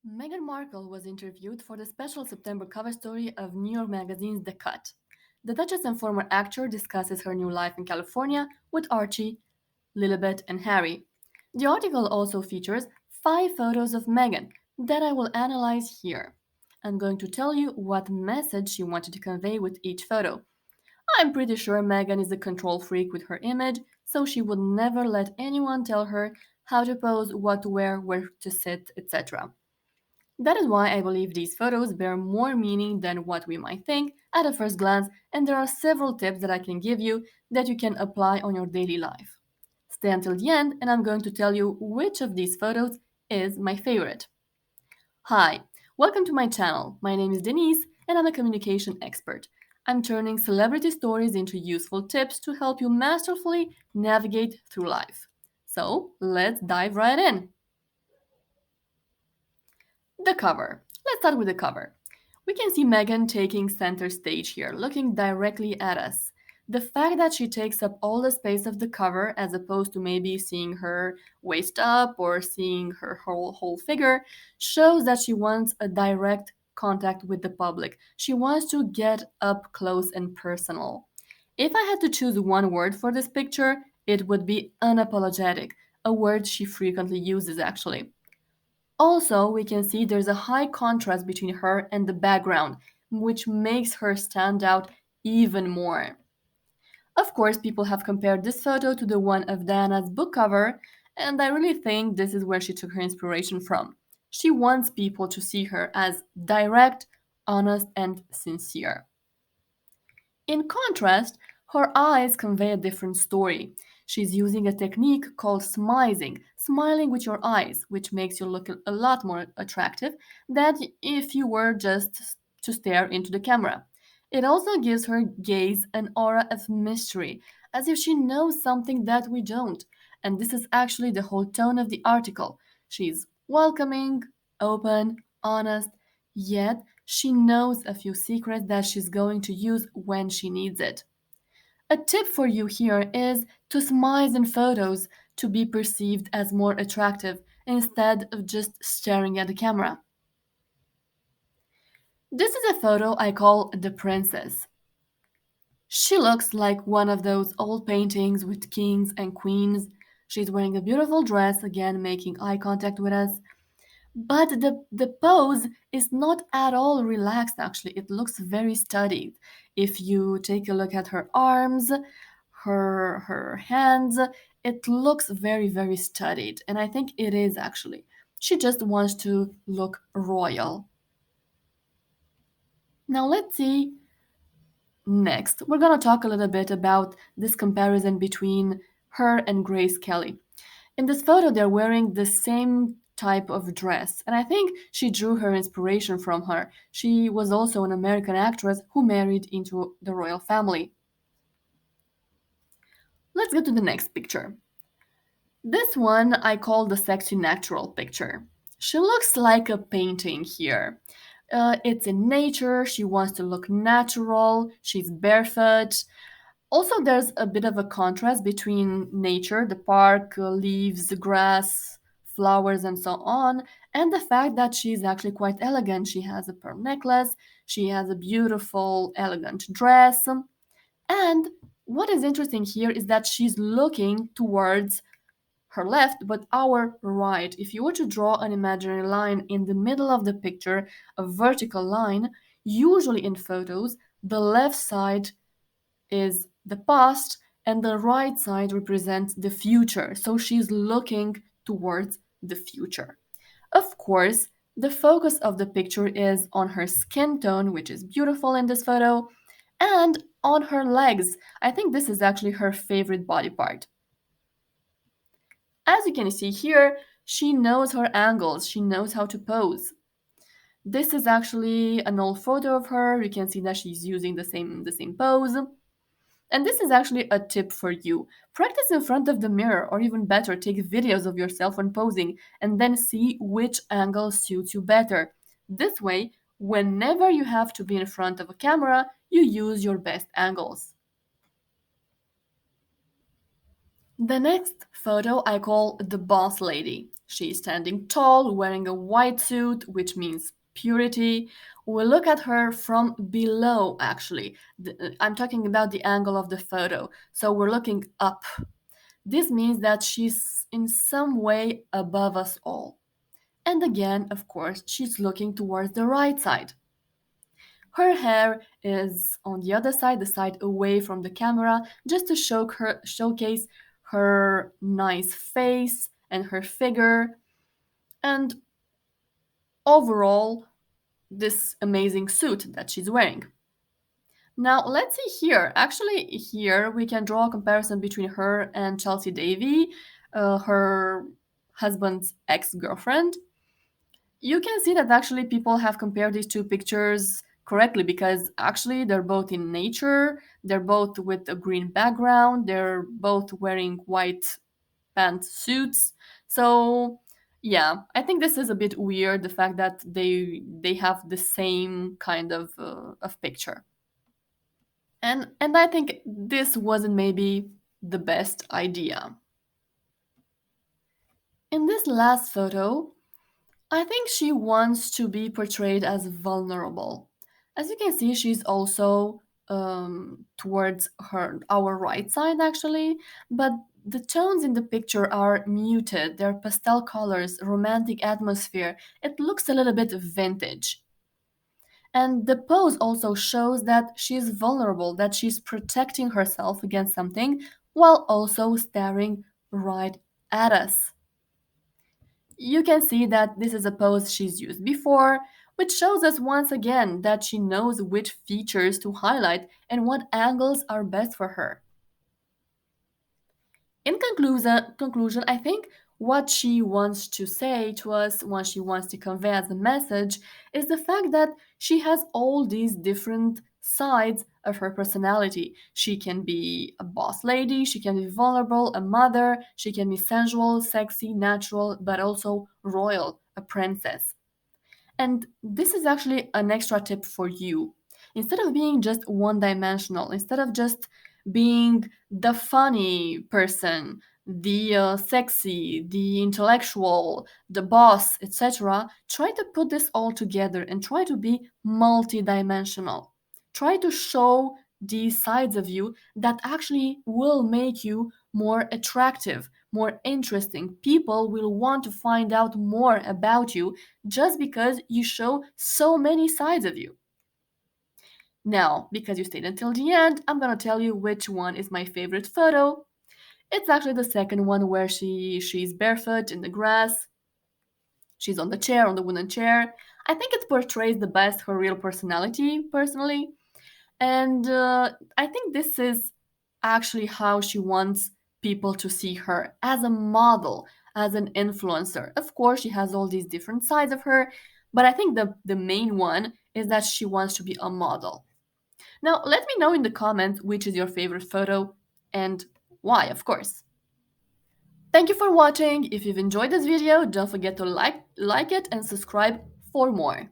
Meghan Markle was interviewed for the special September cover story of New York Magazine's The Cut. The Duchess and former actor discusses her new life in California with Archie, Lilibet, and Harry. The article also features 5 photos of Meghan that I will analyze here. I'm going to tell you what message she wanted to convey with each photo. I'm pretty sure Meghan is a control freak with her image, so she would never let anyone tell her how to pose, what to wear, where to sit, etc. That is why I believe these photos bear more meaning than what we might think at a first glance, and there are several tips that I can give you that you can apply on your daily life. Stay until the end, and I'm going to tell you which of these photos is my favorite. Hi, welcome to my channel. My name is Denise, and I'm a communication expert. I'm turning celebrity stories into useful tips to help you masterfully navigate through life. So, let's dive right in. The cover. Let's start with the cover. We can see Meghan taking center stage here, looking directly at us. The fact that she takes up all the space of the cover, as opposed to maybe seeing her waist up or seeing her whole figure, shows that she wants a direct contact with the public. She wants to get up close and personal. If I had to choose one word for this picture, it would be unapologetic, a word she frequently uses actually. Also, we can see there's a high contrast between her and the background, which makes her stand out even more. Of course, people have compared this photo to the one of Diana's book cover, and I really think this is where she took her inspiration from. She wants people to see her as direct, honest, and sincere. In contrast, her eyes convey a different story. She's using a technique called smizing, smiling with your eyes, which makes you look a lot more attractive than if you were just to stare into the camera. It also gives her gaze an aura of mystery, as if she knows something that we don't. And this is actually the whole tone of the article. She's welcoming, open, honest, yet she knows a few secrets that she's going to use when she needs it. A tip for you here is to smize in photos to be perceived as more attractive instead of just staring at the camera. This is a photo I call the princess. She looks like one of those old paintings with kings and queens. She's wearing a beautiful dress, again making eye contact with us. But the pose is not at all relaxed, actually. It looks very studied. If you take a look at her arms, her hands, it looks very, very studied. And I think it is actually. She just wants to look royal. Now let's see. Next, we're going to talk a little bit about this comparison between her and Grace Kelly. In this photo, they're wearing the same type of dress, and I think she drew her inspiration from her. She was also an American actress who married into the royal family. Let's go to the next picture. This one I call the sexy natural picture. She looks like a painting here. It's in nature, she wants to look natural, she's barefoot. Also, there's a bit of a contrast between nature, the park, leaves, grass, flowers, and so on, and the fact that she's actually quite elegant. She has a pearl necklace, she has a beautiful, elegant dress. And what is interesting here is that she's looking towards her left, but our right. If you were to draw an imaginary line in the middle of the picture, a vertical line, usually in photos, the left side is the past and the right side represents the future. So she's looking towards the future. Of course, the focus of the picture is on her skin tone, which is beautiful in this photo, and on her legs. I think this is actually her favorite body part. As you can see here, she knows her angles, she knows how to pose. This is actually an old photo of her. You can see that she's using the same pose. And this is actually a tip for you. Practice in front of the mirror, or even better, take videos of yourself when posing and then see which angle suits you better. This way, whenever you have to be in front of a camera, you use your best angles. The next photo I call the boss lady. She's standing tall, wearing a white suit, which means purity. We look at her from below, actually. I'm talking about the angle of the photo. So we're looking up. This means that she's in some way above us all. And again, of course, she's looking towards the right side. Her hair is on the other side, the side away from the camera, just to showcase her nice face and her figure, and overall, this amazing suit that she's wearing. Now, let's see here. Actually, here we can draw a comparison between her and Chelsea Davy, her husband's ex girlfriend. You can see that actually people have compared these two pictures correctly because actually they're both in nature, they're both with a green background, they're both wearing white pantsuits. So yeah, I think this is a bit weird, the fact that they have the same kind of picture. And I think this wasn't maybe the best idea. In this last photo, I think she wants to be portrayed as vulnerable. As you can see, she's also towards our right side actually, but the tones in the picture are muted. They're pastel colors, romantic atmosphere. It looks a little bit vintage. And the pose also shows that she's vulnerable, that she's protecting herself against something while also staring right at us. You can see that this is a pose she's used before, which shows us once again that she knows which features to highlight and what angles are best for her. In conclusion, I think what she wants to say to us, what she wants to convey as a message, is the fact that she has all these different sides of her personality. She can be a boss lady, she can be vulnerable, a mother, she can be sensual, sexy, natural, but also royal, a princess. And this is actually an extra tip for you. Instead of being just one dimensional, instead of just being the funny person, the sexy, the intellectual, the boss, etc., try to put this all together and try to be multidimensional. Try to show these sides of you that actually will make you more attractive, more interesting. People will want to find out more about you just because you show so many sides of you. Now, because you stayed until the end, I'm gonna tell you which one is my favorite photo. It's actually the second one where she's barefoot in the grass. She's on the chair, on the wooden chair. I think it portrays the best her real personality, personally. And I think this is actually how she wants people to see her as a model, as an influencer. Of course, she has all these different sides of her, but I think the main one is that she wants to be a model. Now, let me know in the comments which is your favorite photo and why, of course. Thank you for watching. If you've enjoyed this video, don't forget to like it and subscribe for more.